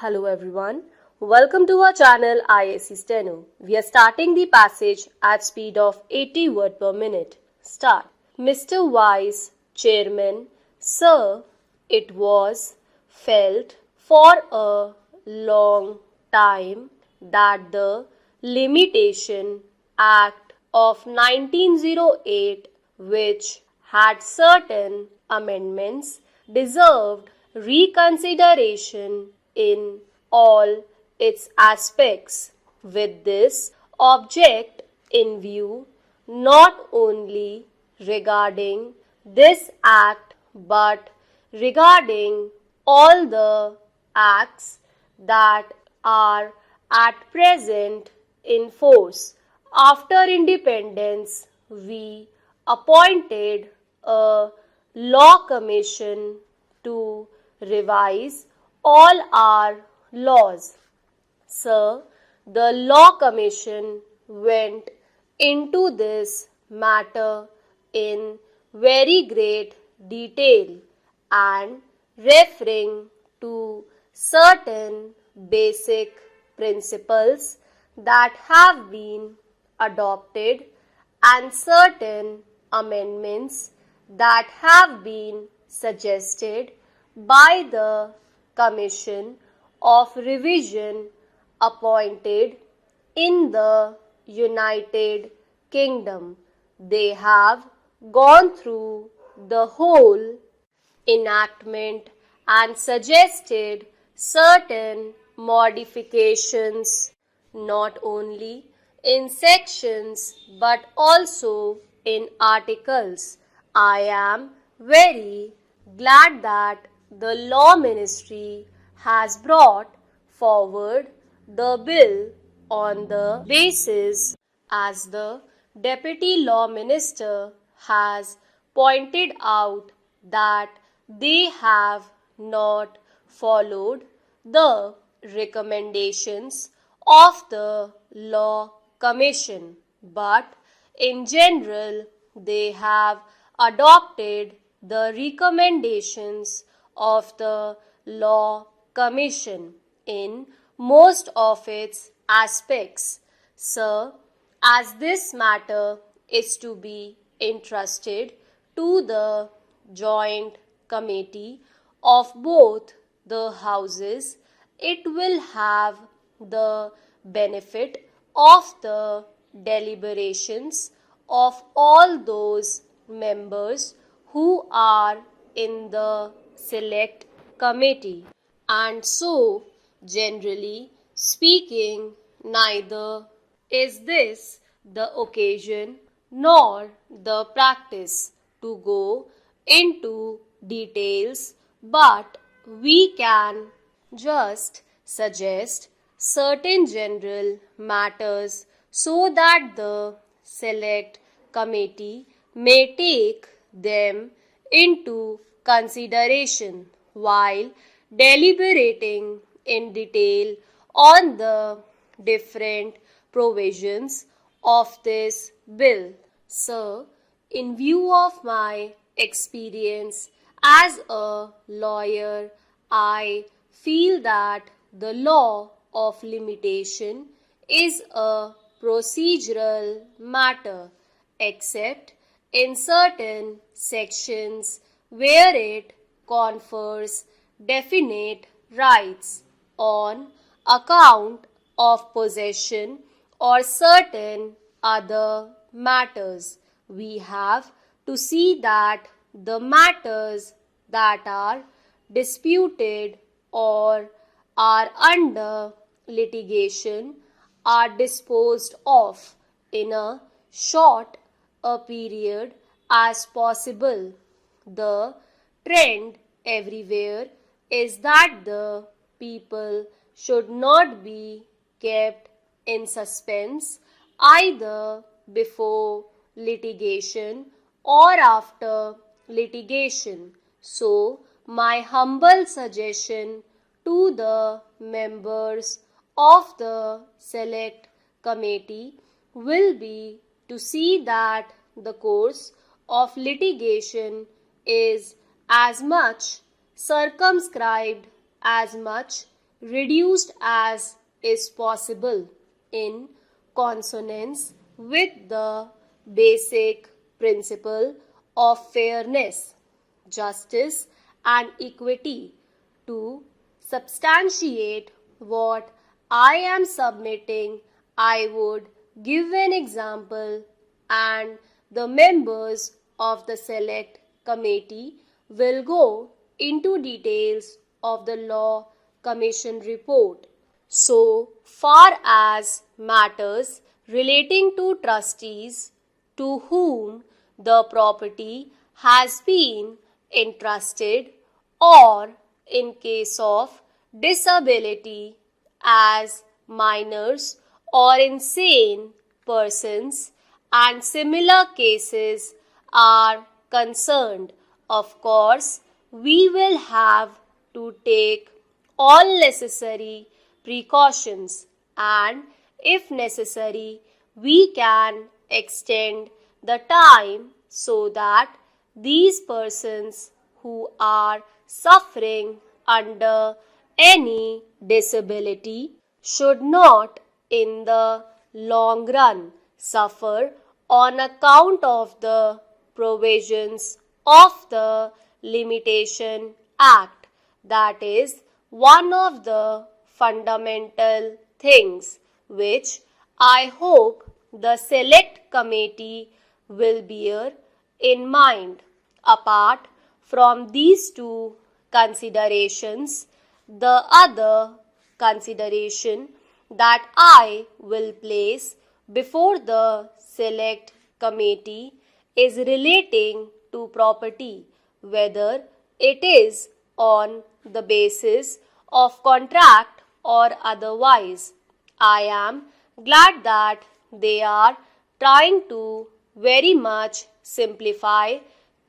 Hello everyone. Welcome to our channel IAC Steno. We are starting the passage at speed of 80 words per minute. Start. Mr. Vice Chairman, Sir, it was felt for a long time that the Limitation Act of 1908, which had certain amendments, deserved reconsideration in all its aspects. With this object in view, not only regarding this act but regarding all the acts that are at present in force. After independence, we appointed a law commission to revise all our laws. Sir, the Law Commission went into this matter in very great detail and referring to certain basic principles that have been adopted and certain amendments that have been suggested by the Commission of Revision appointed in the United Kingdom. They have gone through the whole enactment and suggested certain modifications not only in sections but also in articles. I am very glad that the Law Ministry has brought forward the bill on the basis, as the Deputy Law Minister has pointed out, that they have not followed the recommendations of the Law Commission, but in general they have adopted the recommendations of the Law Commission in most of its aspects. Sir, as this matter is to be entrusted to the joint committee of both the houses, it will have the benefit of the deliberations of all those members who are in the select committee. And so, generally speaking, neither is this the occasion nor the practice to go into details, but we can just suggest certain general matters so that the select committee may take them into consideration while deliberating in detail on the different provisions of this bill. Sir, in view of my experience as a lawyer, I feel that the law of limitation is a procedural matter, except in certain sections where it confers definite rights on account of possession or certain other matters. We have to see that the matters that are disputed or are under litigation are disposed of in a short a period as possible. The trend everywhere is that the people should not be kept in suspense either before litigation or after litigation. So, my humble suggestion to the members of the select committee will be to see that the course of litigation is as much circumscribed, as much reduced as is possible in consonance with the basic principle of fairness, justice, and equity. To substantiate what I am submitting, I would give an example, and the members of the select committee will go into details of the law commission report. So far as matters relating to trustees to whom the property has been entrusted, or in case of disability as minors or insane persons and similar cases are concerned, of course, we will have to take all necessary precautions, and if necessary, we can extend the time so that these persons who are suffering under any disability should not in the long run suffer on account of the provisions of the Limitation Act. That is one of the fundamental things which I hope the select committee will bear in mind. Apart from these two considerations, the other consideration that I will place before the select committee is relating to property, whether it is on the basis of contract or otherwise. I am glad that they are trying to very much simplify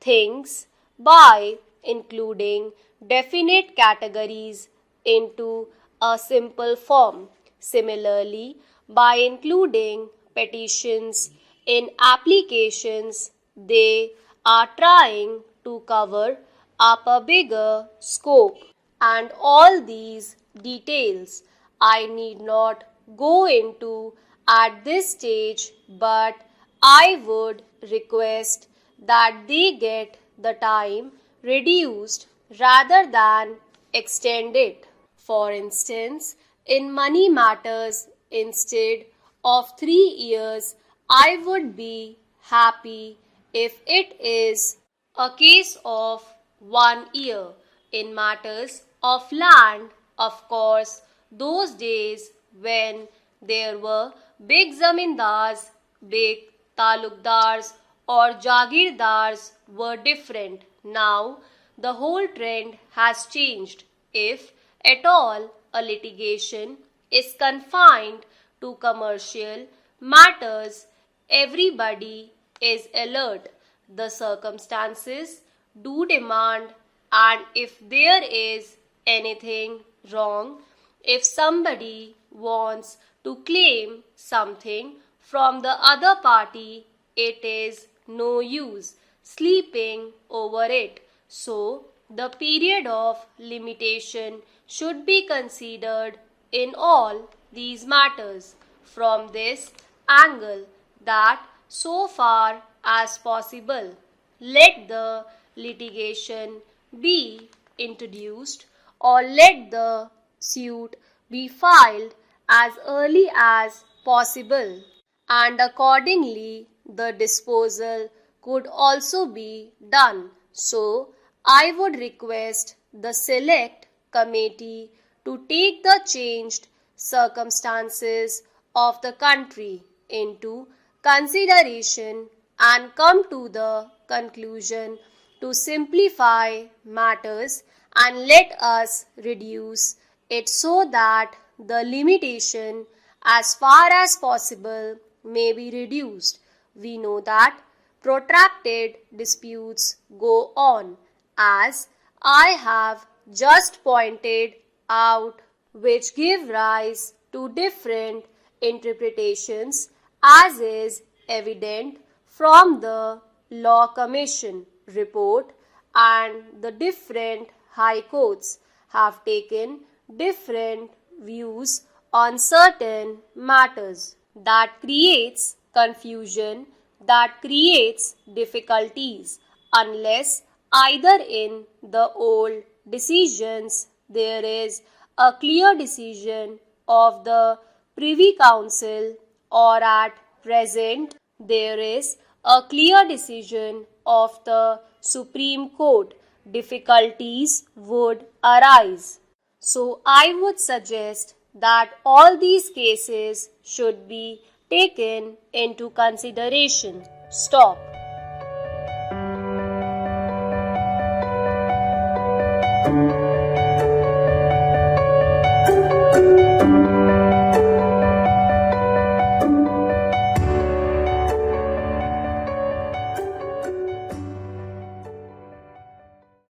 things by including definite categories into a simple form. Similarly, by including petitions in applications, they are trying to cover up a bigger scope. And all these details I need not go into at this stage, but I would request that they get the time reduced rather than extended. For instance, in money matters, instead of 3 years, I would be happy if it is a case of 1 year. In matters of land, of course, those days when there were big zamindars, big talukdars, or jagirdars were different. Now, the whole trend has changed. If at all a litigation is confined to commercial matters, everybody is alert. The circumstances do demand, and if there is anything wrong, if somebody wants to claim something from the other party, it is no use sleeping over it. So, the period of limitation should be considered in all these matters from this angle, that so far as possible, let the litigation be introduced or let the suit be filed as early as possible, and accordingly the disposal could also be done. So, I would request the select committee to take the changed circumstances of the country into consideration and come to the conclusion to simplify matters and let us reduce it so that the limitation as far as possible may be reduced. We know that protracted disputes go on, as I have just pointed out, which give rise to different interpretations, as is evident from the Law Commission report, and the different high courts have taken different views on certain matters. That creates confusion, that creates difficulties, unless either in the old decisions there is a clear decision of the Privy Council, or at present there is a clear decision of the Supreme Court, difficulties would arise. So I would suggest that all these cases should be taken into consideration. Stop.